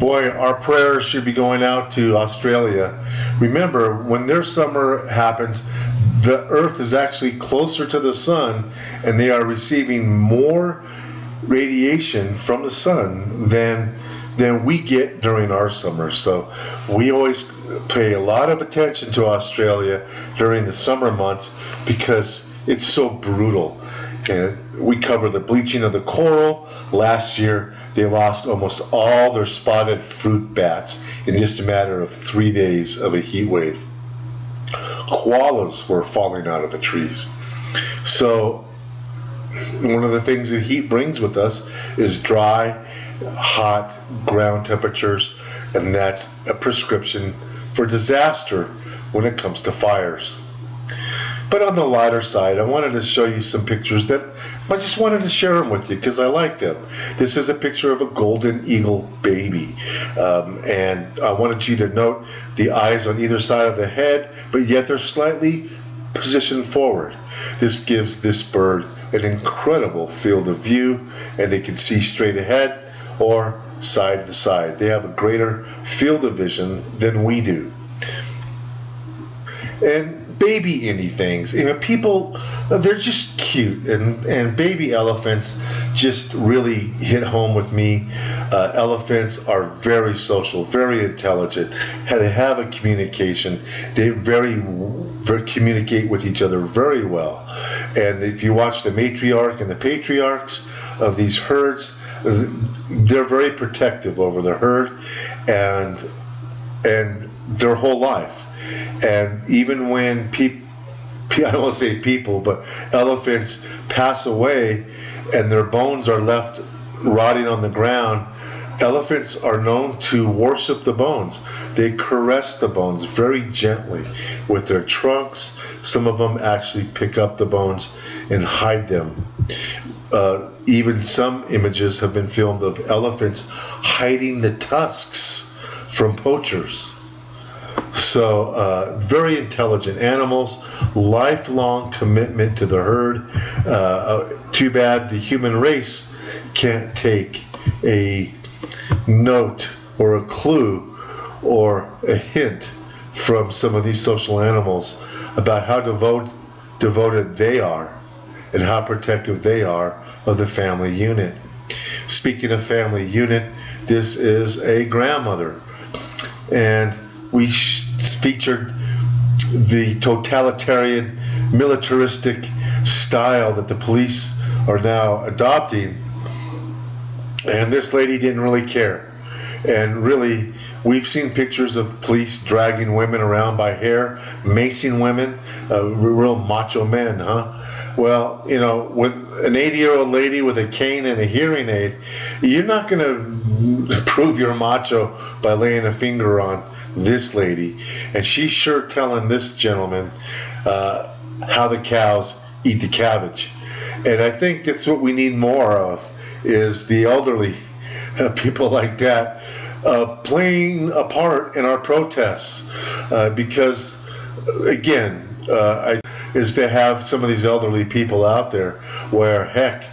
Boy, our prayers should be going out to Australia. Remember, when their summer happens, the Earth is actually closer to the sun, and they are receiving more radiation from the sun than we get during our summer. So we always pay a lot of attention to Australia during the summer months because it's so brutal. And we cover the bleaching of the coral. Last year, they lost almost all their spotted fruit bats in just a matter of 3 days of a heat wave. Koalas were falling out of the trees. So one of the things that heat brings with us is dry, hot ground temperatures, and that's a prescription for disaster when it comes to fires. But on the lighter side, I wanted to show you some pictures that I just wanted to share them with you because I like them. This is a picture of a golden eagle baby. And I wanted you to note the eyes on either side of the head, but yet they're slightly positioned forward. This gives this bird an incredible field of view, and they can see straight ahead or side to side. They have a greater field of vision than we do. And baby anythings, people, they're just cute, and baby elephants just really hit home with me. Elephants are very social, very intelligent. They have a communication. They very communicate with each other very well. And if you watch the matriarch and the patriarchs of these herds, they're very protective over the herd and their whole life. And even when I don't want to say people, but elephants pass away and their bones are left rotting on the ground, elephants are known to worship the bones. They caress the bones very gently with their trunks. Some of them actually pick up the bones and hide them. Even some images have been filmed of elephants hiding the tusks from poachers. So very intelligent animals, lifelong commitment to the herd. Too bad the human race can't take a note or a clue or a hint from some of these social animals about how devoted they are and how protective they are of the family unit. Speaking of family unit, this is a grandmother, and we featured the totalitarian, militaristic style that the police are now adopting, and this lady didn't really care. And really, we've seen pictures of police dragging women around by hair, macing women, real macho men, huh? Well, with an 80-year-old lady with a cane and a hearing aid, you're not going to prove you're macho by laying a finger on this lady. And she's sure telling this gentleman how the cows eat the cabbage. And I think that's what we need more of, is the elderly, people like that, playing a part in our protests. Because, again, is to have some of these elderly people out there where, heck,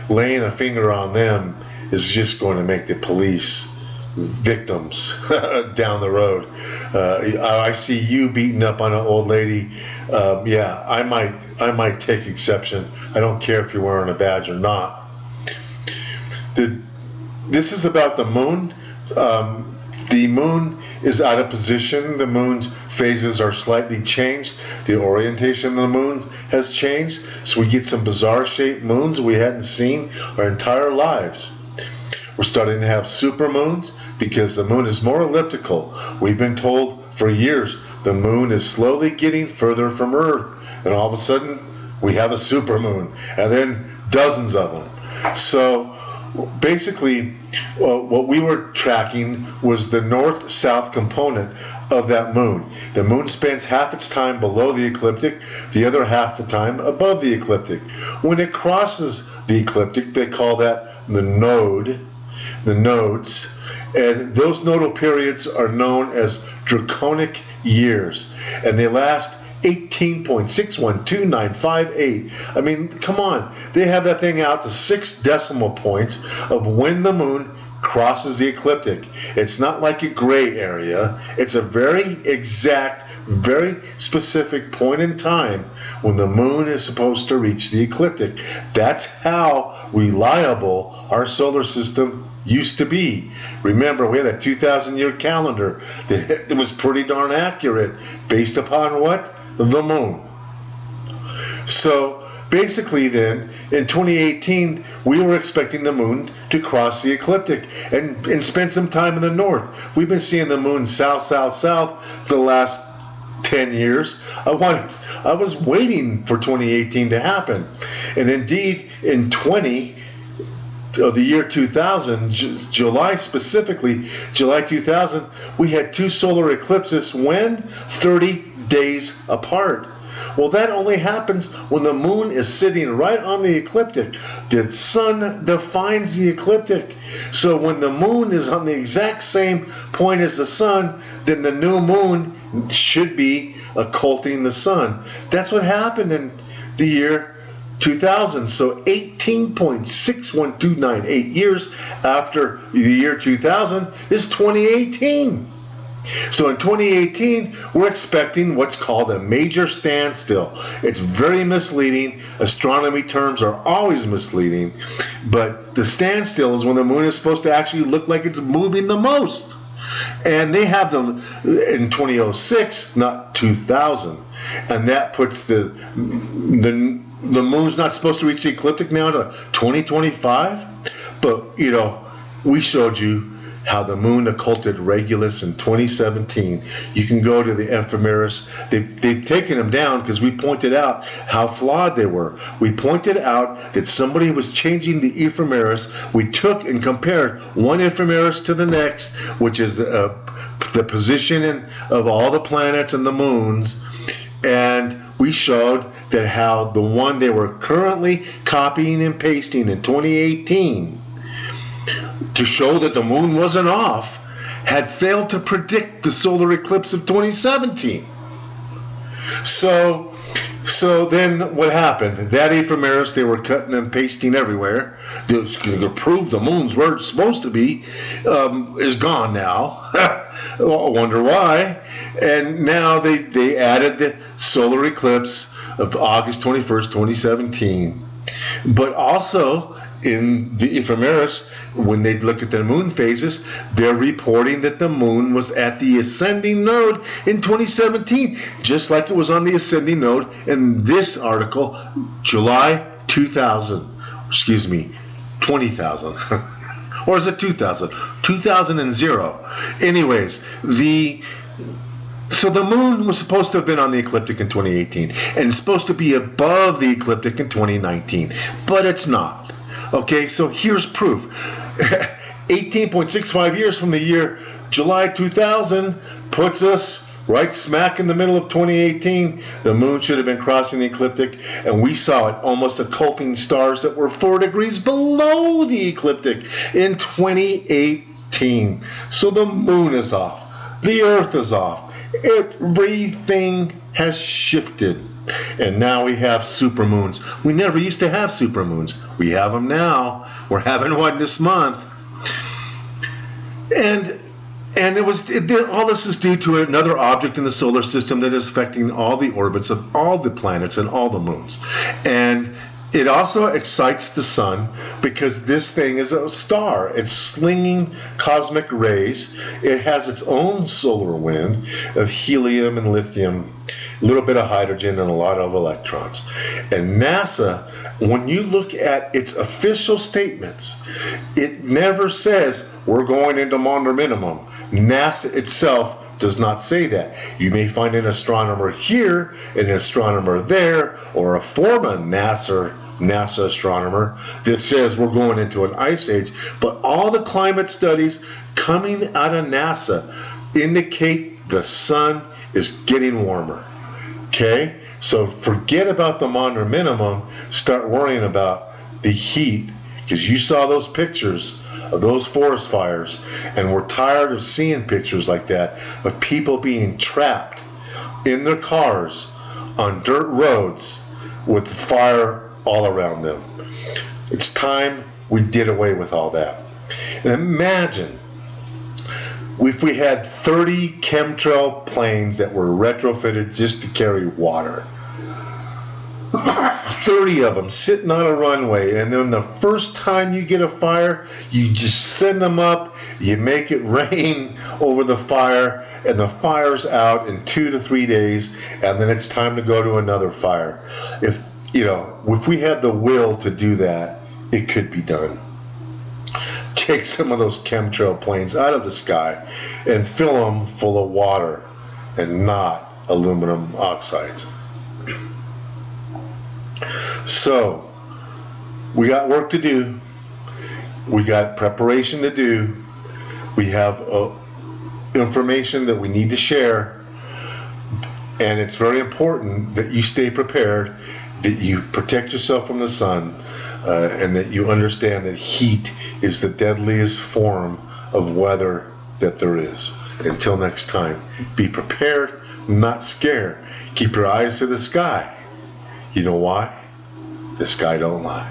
laying a finger on them is just going to make the police victims down the road. I see you beating up on an old lady. Yeah, I might take exception. I don't care if you're wearing a badge or not. This is about the moon. The moon is out of position. The moon's phases are slightly changed. The orientation of the moon has changed. So we get some bizarre shaped moons we hadn't seen our entire lives. We're starting to have supermoons because the moon is more elliptical. We've been told for years the moon is slowly getting further from Earth, and all of a sudden we have a supermoon, and then dozens of them. So basically, what we were tracking was the north-south component of that moon. The moon spends half its time below the ecliptic, the other half the time above the ecliptic. When it crosses the ecliptic, they call that the node, the nodes, and those nodal periods are known as draconic years, and they last 18.612958. I mean, come on. They have that thing out to 6 decimal points of when the moon crosses the ecliptic. It's not like a gray area. It's a very exact, very specific point in time when the moon is supposed to reach the ecliptic. That's how reliable our solar system used to be. Remember, we had a 2,000-year calendar that was pretty darn accurate based upon what? The moon. So basically then, in 2018, we were expecting the moon to cross the ecliptic and spend some time in the north. We've been seeing the moon south, south, south for the last 10 years. I was waiting for 2018 to happen. And indeed, in the year 2000, July specifically, July 2000, we had 2 solar eclipses when? 30 days apart. Well, that only happens when the moon is sitting right on the ecliptic. The sun defines the ecliptic. So when the moon is on the exact same point as the sun, then the new moon should be occulting the sun. That's what happened in the year 2000. So 18.61298 years after the year 2000 is 2018. So in 2018, we're expecting what's called a major standstill. It's very misleading. Astronomy terms are always misleading. But the standstill is when the moon is supposed to actually look like it's moving the most. And they have in 2006, not 2000. And that puts the moon's not supposed to reach the ecliptic now to 2025. But, you know, we showed you how the moon occulted Regulus in 2017. You can go to the ephemeris. They've taken them down because we pointed out how flawed they were. We pointed out that somebody was changing the ephemeris. We took and compared one ephemeris to the next, which is the position of all the planets and the moons, and we showed that how the one they were currently copying and pasting in 2018 to show that the moon wasn't off, had failed to predict the solar eclipse of 2017. So then what happened? That ephemeris they were cutting and pasting everywhere to prove the moon's where it's supposed to be is gone now. I wonder why. And now they added the solar eclipse of August 21st, 2017. But also in the ephemeris, when they look at the moon phases, they're reporting that the moon was at the ascending node in 2017, just like it was on the ascending node in this article, July 2000. Excuse me, 20,000. Or is it 2000? 2000 and 0. Anyways, so the moon was supposed to have been on the ecliptic in 2018 and it's supposed to be above the ecliptic in 2019, but it's not. Okay, so here's proof. 18.65 years from the year July 2000 puts us right smack in the middle of 2018. The moon should have been crossing the ecliptic, and we saw it almost occulting stars that were 4 degrees below the ecliptic in 2018. So the moon is off. The earth is off. Everything has shifted. And now we have supermoons. We never used to have supermoons. We have them now. We're having one this month. And all this is due to another object in the solar system that is affecting all the orbits of all the planets and all the moons. And it also excites the sun because this thing is a star. It's slinging cosmic rays. It has its own solar wind of helium and lithium, a little bit of hydrogen, and a lot of electrons. And NASA, when you look at its official statements, it never says we're going into Maunder minimum. NASA itself does not say that. You may find an astronomer here, an astronomer there, or a former NASA astronomer that says we're going into an ice age. But all the climate studies coming out of NASA indicate the sun is getting warmer. Okay? So forget about the Maunder minimum. Start worrying about the heat, because you saw those pictures of those forest fires, and we're tired of seeing pictures like that of people being trapped in their cars on dirt roads with fire all around them. It's time we did away with all that. And imagine if we had 30 chemtrail planes that were retrofitted just to carry water. 30 of them sitting on a runway, and then the first time you get a fire, you just send them up, you make it rain over the fire, and the fire's out in 2 to 3 days, and then it's time to go to another fire. If we had the will to do that, it could be done. Take some of those chemtrail planes out of the sky and fill them full of water and not aluminum oxides. So, we got work to do. We got preparation to do. We have information that we need to share. And it's very important that you stay prepared, that you protect yourself from the sun, and that you understand that heat is the deadliest form of weather that there is. Until next time, be prepared, not scared. Keep your eyes to the sky. You know why? The sky don't lie.